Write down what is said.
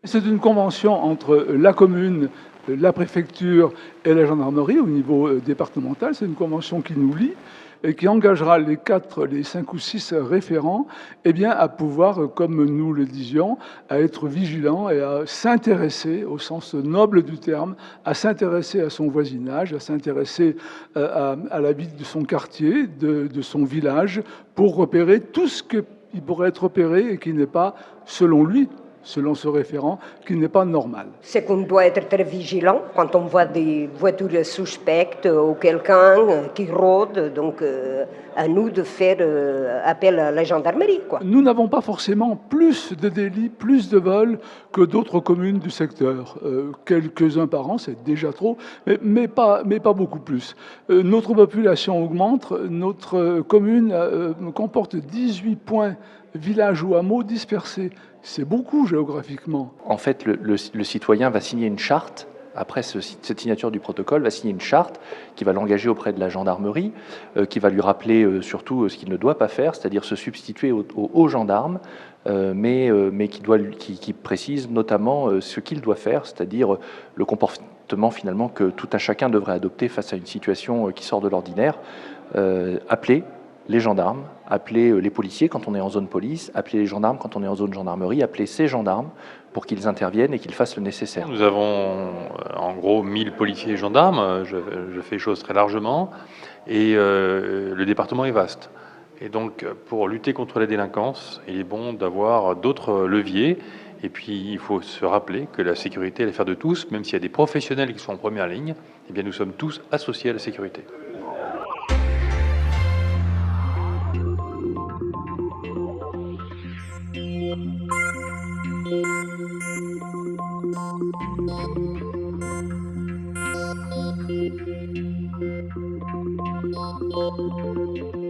C'est une convention entre la commune, la préfecture et la gendarmerie au niveau départemental. C'est une convention qui nous lie et qui engagera les 5 ou 6 référents à pouvoir, comme nous le disions, à être vigilants et à s'intéresser, au sens noble du terme, à s'intéresser à son voisinage, à s'intéresser à la vie de son quartier, de son village, pour repérer tout ce qui pourrait être repéré et qui n'est pas, selon lui, selon ce référent, qui n'est pas normal. C'est qu'on doit être très vigilant quand on voit des voitures suspectes ou quelqu'un qui rôde. Donc, à nous de faire appel à la gendarmerie, quoi. Nous n'avons pas forcément plus de délits, plus de vols que d'autres communes du secteur. Quelques-uns par an, c'est déjà trop, mais pas beaucoup plus. Notre population augmente. Notre commune comporte 18 points villages ou hameaux dispersés. C'est beaucoup géographiquement. En fait, le citoyen va signer une charte. Après cette signature du protocole, va signer une charte qui va l'engager auprès de la gendarmerie, qui va lui rappeler surtout ce qu'il ne doit pas faire, c'est-à-dire se substituer aux gendarmes, mais qui précise notamment ce qu'il doit faire, c'est-à-dire le comportement finalement que tout un chacun devrait adopter face à une situation qui sort de l'ordinaire. Appeler les gendarmes, appeler les policiers quand on est en zone police, appeler les gendarmes quand on est en zone gendarmerie, appeler ces gendarmes pour qu'ils interviennent et qu'ils fassent le nécessaire. Nous avons en gros 1000 policiers et gendarmes, je fais les choses très largement, et le département est vaste. Et donc pour lutter contre la délinquance, il est bon d'avoir d'autres leviers, et puis il faut se rappeler que la sécurité est l'affaire de tous, même s'il y a des professionnels qui sont en première ligne, eh bien nous sommes tous associés à la sécurité. Thank you.